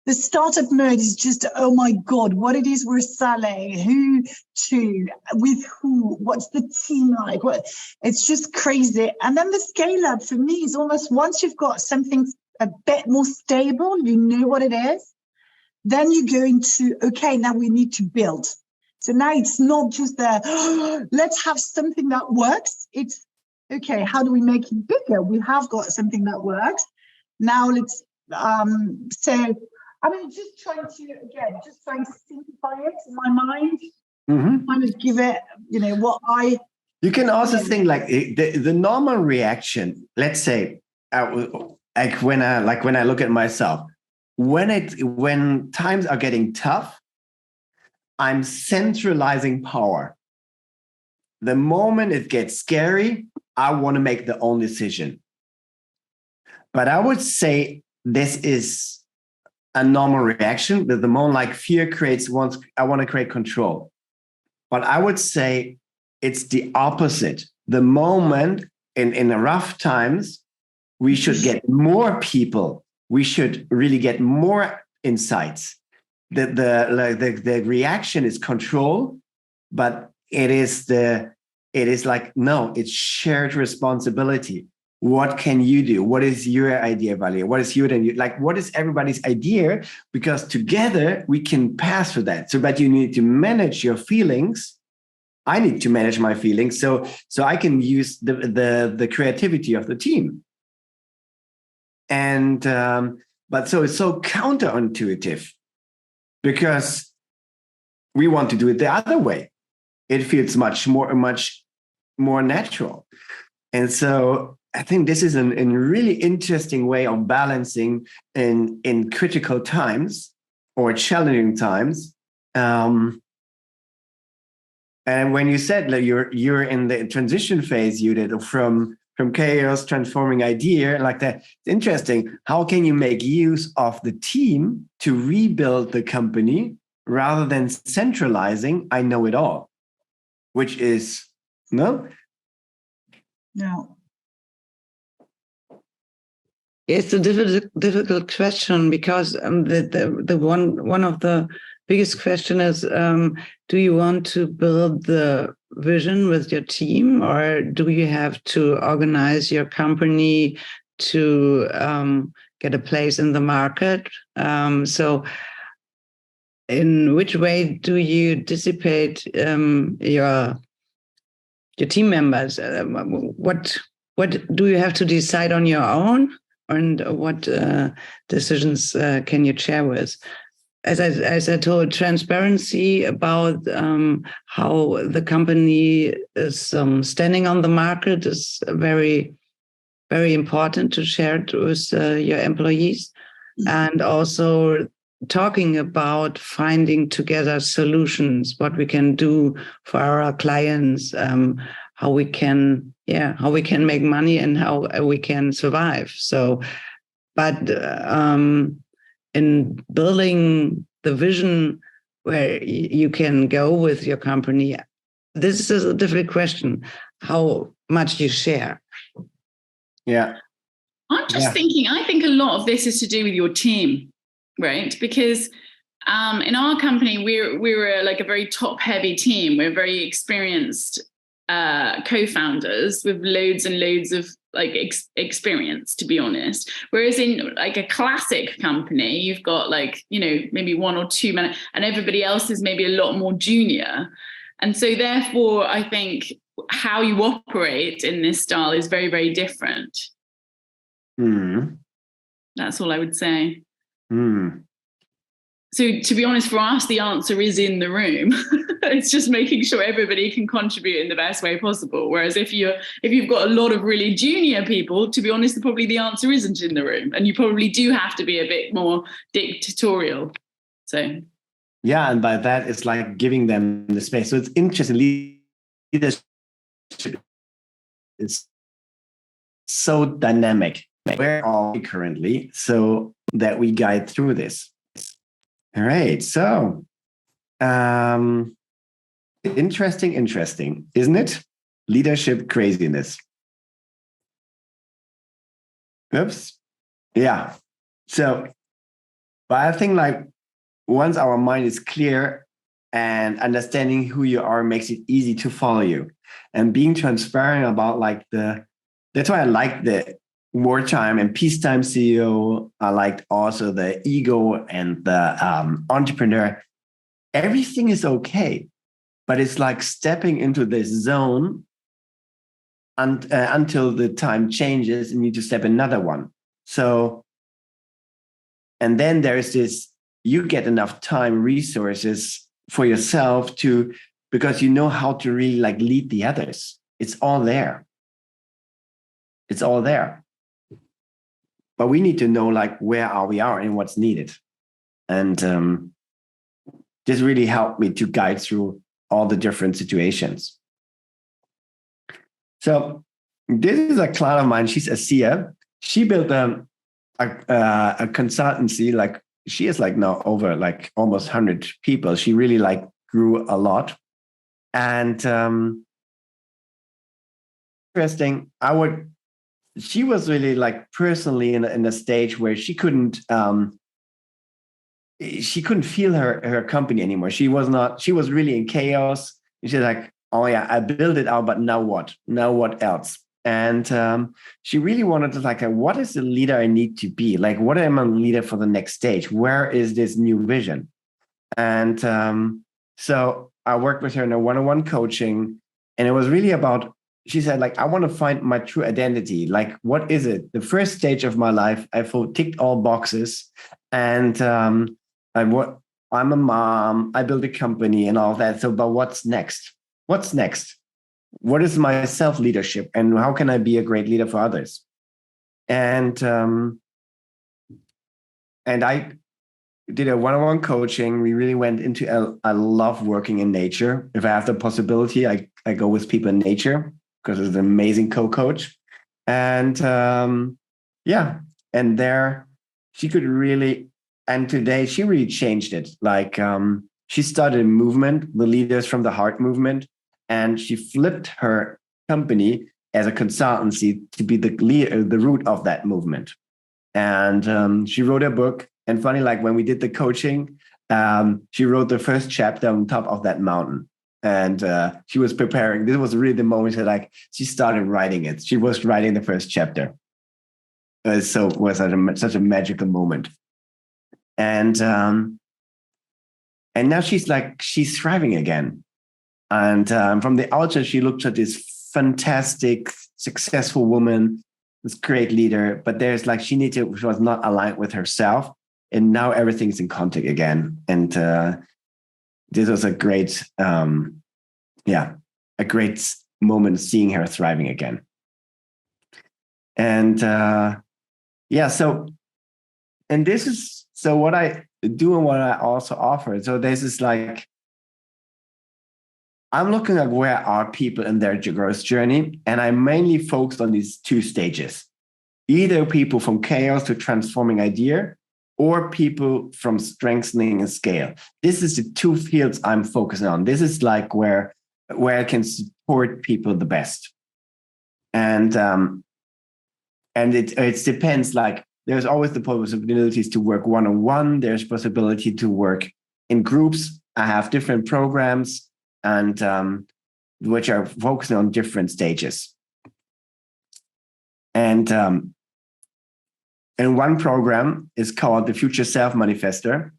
the startup mode is just, oh my God, what it is we're selling, who to, with who, what's the team like? It's just crazy. And then the scale up for me is almost once you've got something a bit more stable, you know what it is, then you go into, okay, now we need to build. So now it's not just let's have something that works. It's, okay, how do we make it bigger? We have got something that works. Now let's, just trying to simplify it in my mind. Mm-hmm. Kind of give it, You can also think like the normal reaction, let's say, when I look at myself, when times are getting tough, I'm centralizing power. The moment it gets scary, I want to make the own decision. But I would say this is a normal reaction. That the moment like fear creates I want to create control. But I would say it's the opposite. The moment in the rough times, we should get more people. We should really get more insights. The reaction is control, but it's shared responsibility. What can you do? What is your idea, Valerie? What is what is everybody's idea? Because together we can pass through that. So, but you need to manage your feelings. I need to manage my feelings so I can use the creativity of the team. And but so it's so counterintuitive, because we want to do it the other way. It feels much more natural. And so I think this is a really interesting way of balancing in critical times or challenging times. And when you said that you're in the transition phase, you did from chaos transforming idea like that. It's interesting. How can you make use of the team to rebuild the company rather than centralizing? I know it all, which is no. No. It's a difficult question because the one of the biggest question is, do you want to build the vision with your team, or do you have to organize your company to get a place in the market? So in which way do you dissipate your team members? What do you have to decide on your own? And what decisions can you share with? As I told, transparency about how the company is standing on the market is very, very important to share it with your employees. And also talking about finding together solutions, what we can do for our clients, how we can make money and how we can survive. So, but in building the vision where you can go with your company, this is a different question, how much you share. Yeah. I'm just thinking, I think a lot of this is to do with your team, right? Because in our company, we're like a very top-heavy team. We're very experienced co-founders with loads and loads of like experience, to be honest. Whereas in like a classic company, you've got like, you know, maybe one or two men, and everybody else is maybe a lot more junior. And so therefore, I think how you operate in this style is very, very different. That's all I would say. So to be honest, for us, the answer is in the room. It's just making sure everybody can contribute in the best way possible. Whereas if you've got a lot of really junior people, to be honest, probably the answer isn't in the room. And you probably do have to be a bit more dictatorial. So yeah, and by that it's like giving them the space. So it's interesting. Leadership is so dynamic. Where are we currently so that we guide through this? All right. So interesting, isn't it? Leadership craziness. Oops. Yeah. So, but I think like once our mind is clear and understanding who you are makes it easy to follow you, and being transparent about like that's why I like the wartime and peacetime CEO. I liked also the ego and the entrepreneur. Everything is okay, but it's like stepping into this zone until the time changes and you need to step another one. So, and then there's this, you get enough time, resources for yourself because you know how to really like lead the others. It's all there. It's all there. But we need to know like where we are and what's needed. And this really helped me to guide through all the different situations. So this is a client of mine. She's Asia. She built a consultancy. Like she is like now over like almost 100 people. She really like grew a lot. And interesting. She was really like personally in a stage where she couldn't feel her company anymore. She was really in chaos. She's like, oh yeah, I built it out, but now what? Now what else? And she really wanted to like, what is the leader I need to be? Like, what am I a leader for the next stage? Where is this new vision? And so I worked with her in a one-on-one coaching, and it was really about, she said, like, I want to find my true identity. Like, what is it? The first stage of my life, I ticked all boxes. And I'm a mom, I built a company and all that. So, but what's next? What's next? what is my self-leadership and how can I be a great leader for others? And I did a one-on-one coaching. We really went into, I love working in nature. If I have the possibility, I go with people in nature because it's an amazing co-coach. And and there she could really, and today she really changed it. Like she started a movement, the Leaders from the Heart movement, and she flipped her company as a consultancy to be the root of that movement. And she wrote a book. And funny, like when we did the coaching, she wrote the first chapter on top of that mountain. And she was preparing. This was really the moment that she started writing it. She was writing the first chapter. So it was such a magical moment. And now she's thriving again. And from the outside, she looked at this fantastic, successful woman, this great leader. But there's she was not aligned with herself. And now everything's in contact again. And this was a great, a great moment seeing her thriving again. And and this is what I do and what I also offer. So this is I'm looking at where are people in their growth journey, and I mainly focused on these two stages, either people from chaos to transforming idea, or people from strengthening and scale. This is the two fields I'm focusing on. This is where I can support people the best. And it depends, there's always the possibilities to work one-on-one. There's possibility to work in groups. I have different programs and which are focusing on different stages. And one program is called the Future Self Manifester.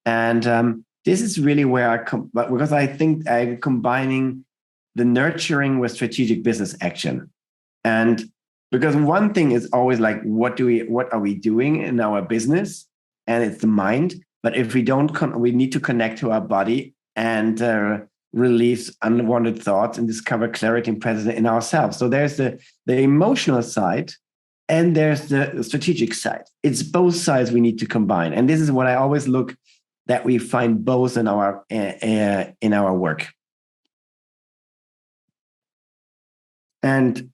And this is really where because I think I'm combining the nurturing with strategic business action. And because one thing is always what are we doing in our business? And it's the mind. But if we don't, we need to connect to our body and release unwanted thoughts and discover clarity and presence in ourselves. So there's the emotional side and there's the strategic side. It's both sides we need to combine. And this is what I always look that we find both in our work. And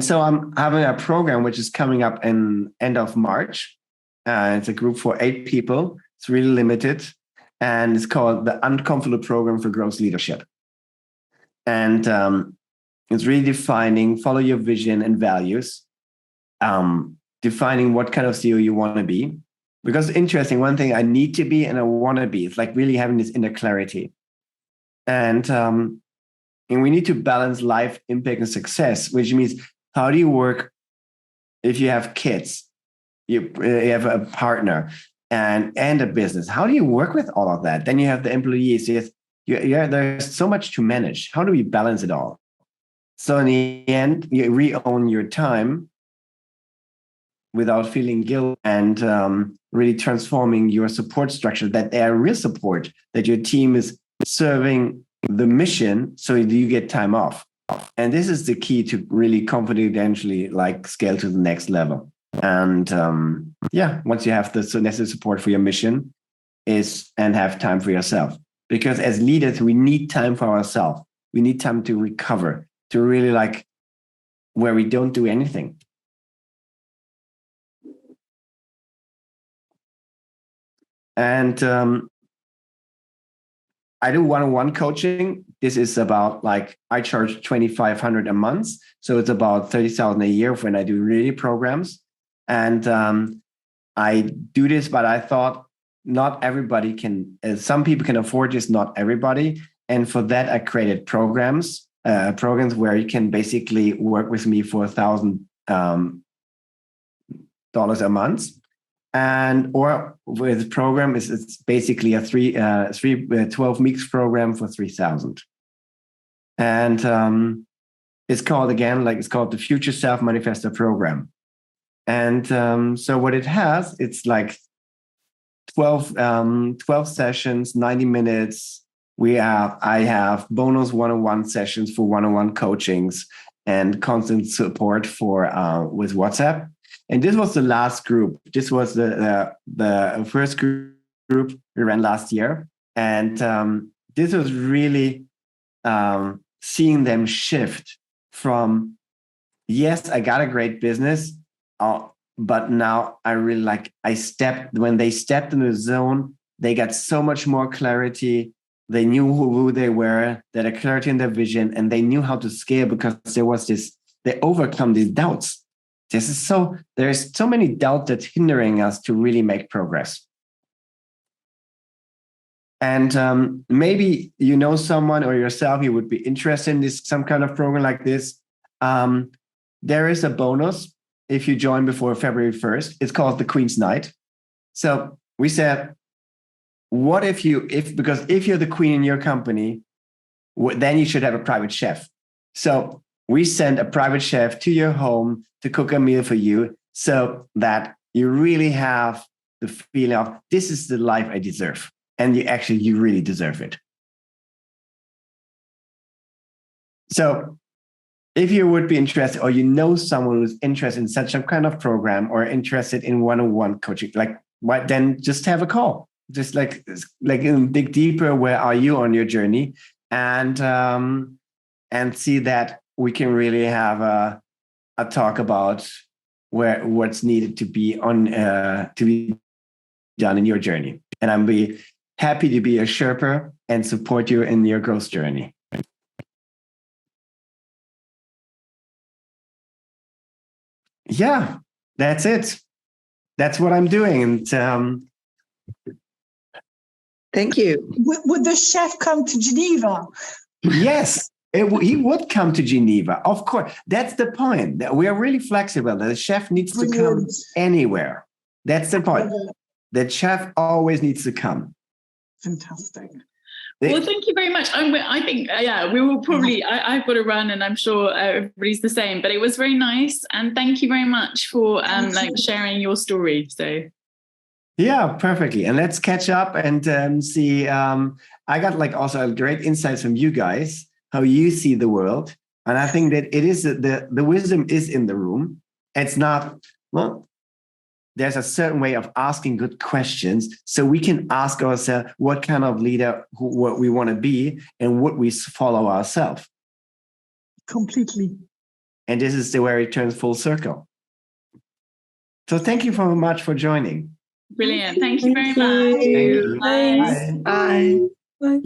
so I'm having a program which is coming up in end of March. It's a group for 8 people. It's really limited. And it's called the Uncomfortable Program for Growth Leadership. And it's really defining, follow your vision and values, defining what kind of CEO you want to be. Because interesting, one thing I need to be and I want to be, it's really having this inner clarity. And we need to balance life, impact, and success, which means how do you work if you have kids, you have a partner, and a business? How do you work with all of that? Then you have the employees. There's so much to manage. How do we balance it all? So in the end, you re-own your time without feeling guilt and really transforming your support structure, that they are real support, that your team is serving the mission so you get time off. And this is the key to really confidentially scale to the next level. And once you have the necessary support for your mission and have time for yourself. Because as leaders, we need time for ourselves. We need time to recover, to really where we don't do anything. And I do one-on-one coaching. This is about I charge $2,500 a month. So it's about $30,000 a year when I do really programs. And I do this, but I thought not everybody can, some people can afford this, not everybody. And for that, I created programs where you can basically work with me for $1,000 a month. Or with program, it's basically a 12 weeks program for $3,000. And it's called the Future Self Manifester program. And so what it has, it's 12 sessions, 90 minutes, I have bonus one-on-one sessions for one-on-one coachings and constant support for with WhatsApp. And this was the last group. This was the first group we ran last year. And this was really seeing them shift from, yes, I got a great business, but now I really when they stepped in the zone, they got so much more clarity. They knew who they were, they had a clarity in their vision, and they knew how to scale because they overcome these doubts. There's so many doubts that's hindering us to really make progress. And maybe you know someone or yourself, you would be interested in some kind of program like this. There is a bonus if you join before February 1st. It's called the Queen's Night. So we said, what if you're the queen in your company, then you should have a private chef. So we send a private chef to your home to cook a meal for you so that you really have the feeling of, this is the life I deserve. And you really deserve it. So if you would be interested, or you know someone who's interested in such a kind of program or interested in one-on-one coaching, then just have a call. Just dig deeper. Where are you on your journey? And see that we can really have a talk about what's needed to be done in your journey. And I'm be happy to be a Sherpa and support you in your growth journey. Yeah, that's it. That's what I'm doing. And thank you. Would the chef come to Geneva? Yes, he would come to Geneva. Of course. That's the point. We are really flexible. The chef needs to come anywhere. That's the point. The chef always needs to come. Fantastic. Well, thank you very much. I think, we will probably, I've got to run, and I'm sure everybody's the same, but it was very nice. And thank you very much for sharing your story. So. Yeah, perfectly. And let's catch up and see. I got also great insights from you guys, how you see the world. And I think that it is the wisdom is in the room. It's not, there's a certain way of asking good questions, so we can ask ourselves what kind of leader what we want to be and what we follow ourselves. Completely. And this is where it turns full circle. So thank you very much for joining. Brilliant. Thank you very much. Thank you. Bye. Bye. Bye.